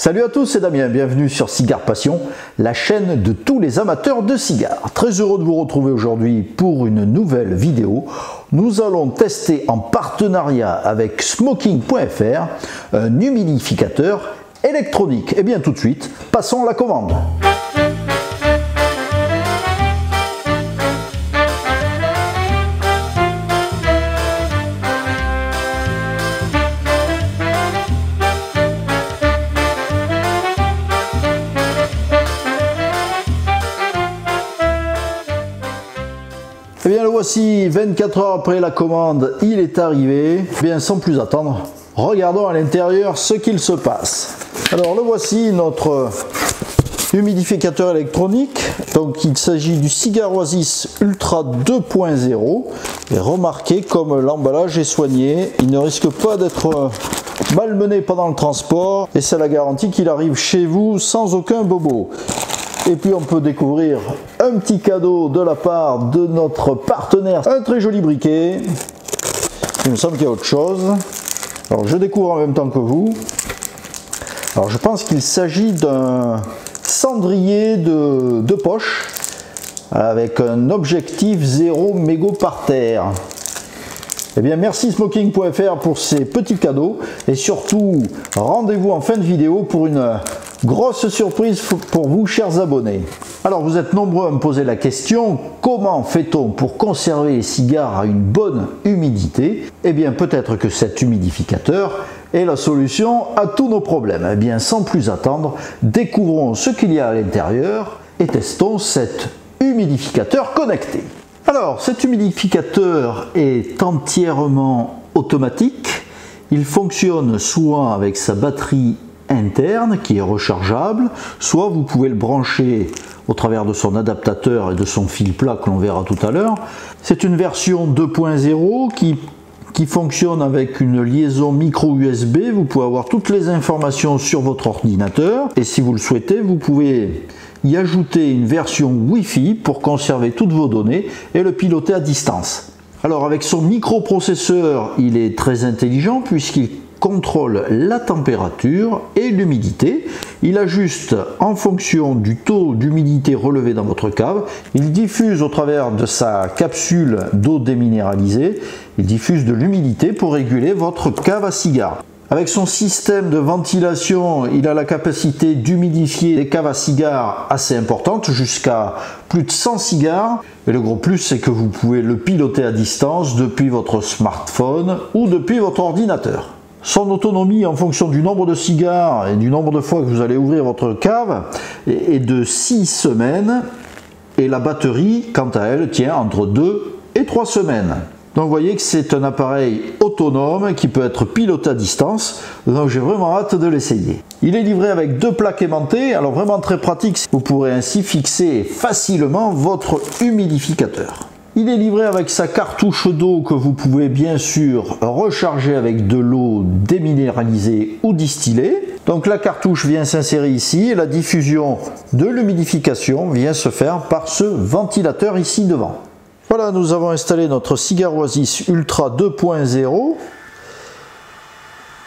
Salut à tous, c'est Damien, bienvenue sur Cigare Passion, la chaîne de tous les amateurs de cigares. Très heureux de vous retrouver aujourd'hui pour une nouvelle vidéo. Nous allons tester en partenariat avec Smoking.fr un humidificateur électronique. Et bien tout de suite, passons à la commande. Et bien le voici, 24 heures après la commande, il est arrivé. Bien sans plus attendre, regardons à l'intérieur ce qu'il se passe. Alors le voici, notre humidificateur électronique. Donc il s'agit du Cigar Oasis Ultra 2.0. Et remarquez comme l'emballage est soigné, il ne risque pas d'être malmené pendant le transport. Et c'est la garantie qu'il arrive chez vous sans aucun bobo. Et puis on peut découvrir un petit cadeau de la part de notre partenaire, un très joli briquet. Il me semble qu'il y a autre chose. Alors je découvre en même temps que vous. Alors je pense qu'il s'agit d'un cendrier de poche avec un objectif 0 mégot par terre. Eh bien merci Smoking.fr pour ces petits cadeaux et surtout rendez-vous en fin de vidéo pour une grosse surprise pour vous, chers abonnés. Alors vous êtes nombreux à me poser la question, comment fait-on pour conserver les cigares à une bonne humidité? Eh bien peut-être que cet humidificateur est la solution à tous nos problèmes. Eh bien sans plus attendre, découvrons ce qu'il y a à l'intérieur et testons cet humidificateur connecté. Alors cet humidificateur est entièrement automatique. Il fonctionne soit avec sa batterie interne qui est rechargeable, soit vous pouvez le brancher au travers de son adaptateur et de son fil plat que l'on verra tout à l'heure. C'est une version 2.0 qui fonctionne avec une liaison micro USB. Vous pouvez avoir toutes les informations sur votre ordinateur et si vous le souhaitez, vous pouvez y ajouter une version Wi-Fi pour conserver toutes vos données et le piloter à distance. Alors avec son microprocesseur, il est très intelligent puisqu'il contrôle la température et l'humidité. Il ajuste en fonction du taux d'humidité relevé dans votre cave. Il diffuse au travers de sa capsule d'eau déminéralisée, il diffuse de l'humidité pour réguler votre cave à cigares. Avec son système de ventilation, il a la capacité d'humidifier des caves à cigares assez importantes, jusqu'à plus de 100 cigares. Et le gros plus, c'est que vous pouvez le piloter à distance depuis votre smartphone ou depuis votre ordinateur. Son autonomie en fonction du nombre de cigares et du nombre de fois que vous allez ouvrir votre cave est de 6 semaines et la batterie, quant à elle, tient entre 2 et 3 semaines. Donc vous voyez que c'est un appareil autonome qui peut être piloté à distance, donc j'ai vraiment hâte de l'essayer. Il est livré avec 2 plaques aimantées, alors vraiment très pratique, vous pourrez ainsi fixer facilement votre humidificateur. Il est livré avec sa cartouche d'eau que vous pouvez bien sûr recharger avec de l'eau déminéralisée ou distillée. Donc la cartouche vient s'insérer ici et la diffusion de l'humidification vient se faire par ce ventilateur ici devant. Voilà, nous avons installé notre Cigar Oasis Ultra 2.0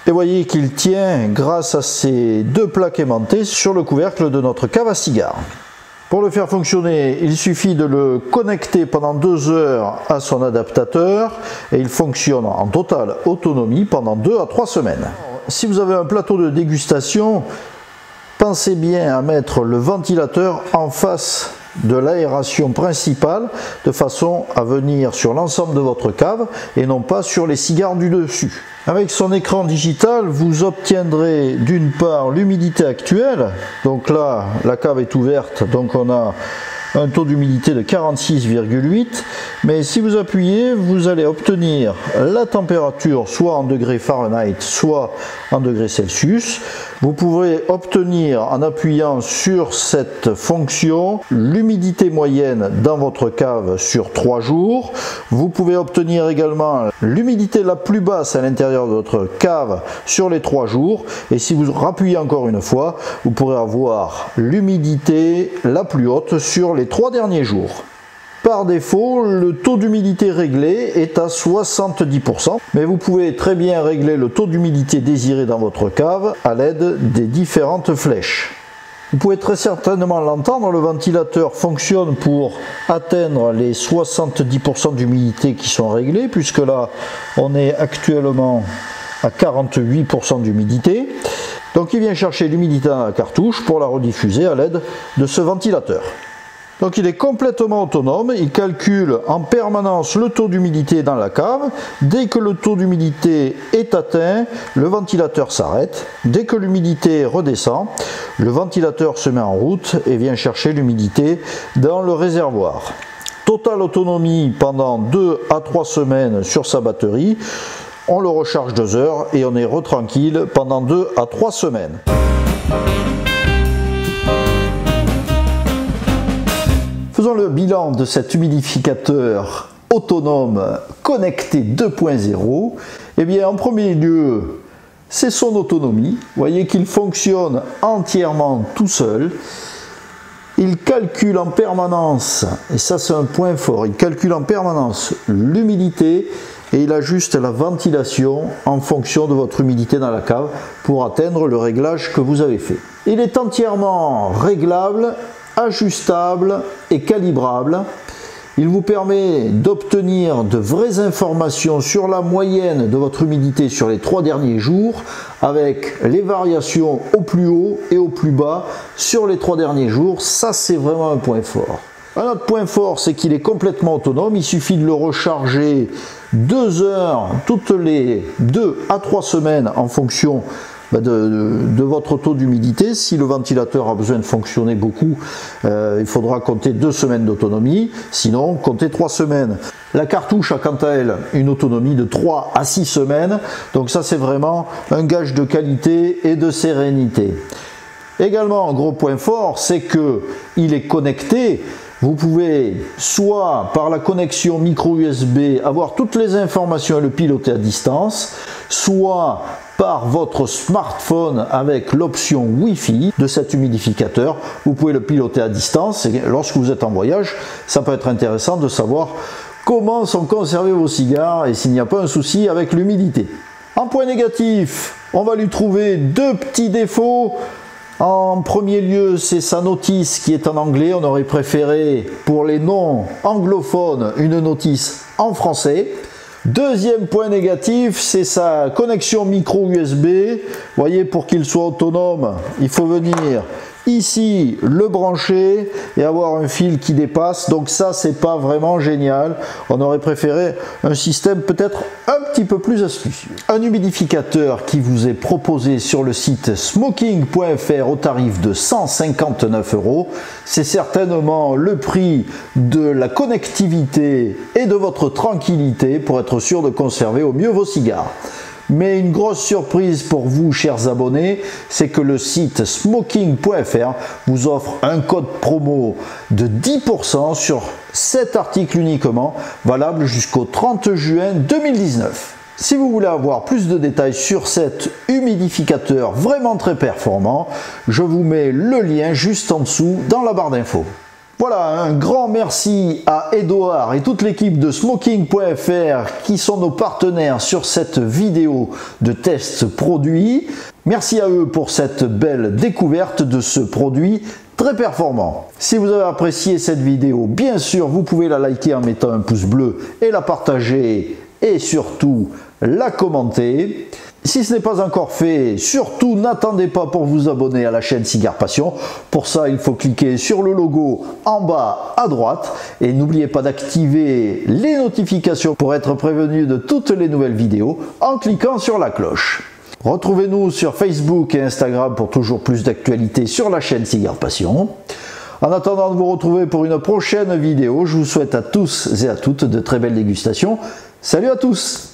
et voyez qu'il tient grâce à ces 2 plaques aimantées sur le couvercle de notre cave à cigares. Pour le faire fonctionner, il suffit de le connecter pendant 2 heures à son adaptateur et il fonctionne en totale autonomie pendant 2 à 3 semaines. Si vous avez un plateau de dégustation, pensez bien à mettre le ventilateur en face de l'aération principale de façon à venir sur l'ensemble de votre cave et non pas sur les cigares du dessus. Avec son écran digital, vous obtiendrez d'une part l'humidité actuelle, donc là la cave est ouverte, donc on a un taux d'humidité de 46,8, mais si vous appuyez, vous allez obtenir la température soit en degrés Fahrenheit, soit en degrés Celsius. Vous pourrez obtenir en appuyant sur cette fonction l'humidité moyenne dans votre cave sur 3 jours. Vous pouvez obtenir également l'humidité la plus basse à l'intérieur de votre cave sur les 3 jours. Et si vous rappuyez encore une fois, vous pourrez avoir l'humidité la plus haute sur les 3 derniers jours. Par défaut, le taux d'humidité réglé est à 70%, mais vous pouvez très bien régler le taux d'humidité désiré dans votre cave à l'aide des différentes flèches. Vous pouvez très certainement l'entendre, le ventilateur fonctionne pour atteindre les 70% d'humidité qui sont réglés, puisque là on est actuellement à 48% d'humidité. Donc il vient chercher l'humidité dans la cartouche pour la rediffuser à l'aide de ce ventilateur. Donc il est complètement autonome, il calcule en permanence le taux d'humidité dans la cave. Dès que le taux d'humidité est atteint, le ventilateur s'arrête. Dès que l'humidité redescend, le ventilateur se met en route et vient chercher l'humidité dans le réservoir. Totale autonomie pendant 2 à 3 semaines sur sa batterie. On le recharge 2 heures et on est retranquille pendant 2 à 3 semaines. Faisons le bilan de cet humidificateur autonome connecté 2.0. Eh bien, en premier lieu, c'est son autonomie. Vous voyez qu'il fonctionne entièrement tout seul. Il calcule en permanence, et ça c'est un point fort, il calcule en permanence l'humidité et il ajuste la ventilation en fonction de votre humidité dans la cave pour atteindre le réglage que vous avez fait. Il est entièrement réglable, ajustable et calibrable. Il vous permet d'obtenir de vraies informations sur la moyenne de votre humidité sur les 3 derniers jours avec les variations au plus haut et au plus bas sur les 3 derniers jours. Ça, c'est vraiment un point fort. Un autre point fort, c'est qu'il est complètement autonome. Il suffit de le recharger 2 heures toutes les 2 à 3 semaines en fonction de votre taux d'humidité. Si le ventilateur a besoin de fonctionner beaucoup, il faudra compter 2 semaines d'autonomie, sinon comptez 3 semaines. La cartouche a quant à elle une autonomie de 3 à 6 semaines, donc ça c'est vraiment un gage de qualité et de sérénité. Également, un gros point fort, c'est qu'il est connecté. Vous pouvez soit par la connexion micro USB avoir toutes les informations et le piloter à distance, soit par votre smartphone avec l'option Wi-Fi de cet humidificateur. Vous pouvez le piloter à distance et lorsque vous êtes en voyage, ça peut être intéressant de savoir comment sont conservés vos cigares et s'il n'y a pas un souci avec l'humidité. En point négatif, on va lui trouver 2 petits défauts. En premier lieu, c'est sa notice qui est en anglais. On aurait préféré, pour les non-anglophones, une notice en français. Deuxième point négatif, c'est sa connexion micro USB. Vous voyez, pour qu'il soit autonome, il faut venir ici le brancher et avoir un fil qui dépasse. Donc ça, c'est pas vraiment génial. On aurait préféré un système peut-être un petit peu plus astucieux. Un humidificateur qui vous est proposé sur le site smoking.fr au tarif de 159 €. C'est certainement le prix de la connectivité et de votre tranquillité pour être sûr de conserver au mieux vos cigares. Mais une grosse surprise pour vous, chers abonnés, c'est que le site smoking.fr vous offre un code promo de 10% sur cet article uniquement, valable jusqu'au 30 juin 2019. Si vous voulez avoir plus de détails sur cet humidificateur vraiment très performant, je vous mets le lien juste en dessous dans la barre d'infos. Voilà, un grand merci à Edouard et toute l'équipe de smoking.fr qui sont nos partenaires sur cette vidéo de test produit. Merci à eux pour cette belle découverte de ce produit très performant. Si vous avez apprécié cette vidéo, bien sûr, vous pouvez la liker en mettant un pouce bleu et la partager et surtout la commenter. Si ce n'est pas encore fait, surtout n'attendez pas pour vous abonner à la chaîne Cigare Passion. Pour ça, il faut cliquer sur le logo en bas à droite et n'oubliez pas d'activer les notifications pour être prévenu de toutes les nouvelles vidéos en cliquant sur la cloche. Retrouvez-nous sur Facebook et Instagram pour toujours plus d'actualités sur la chaîne Cigare Passion. En attendant de vous retrouver pour une prochaine vidéo, je vous souhaite à tous et à toutes de très belles dégustations. Salut à tous!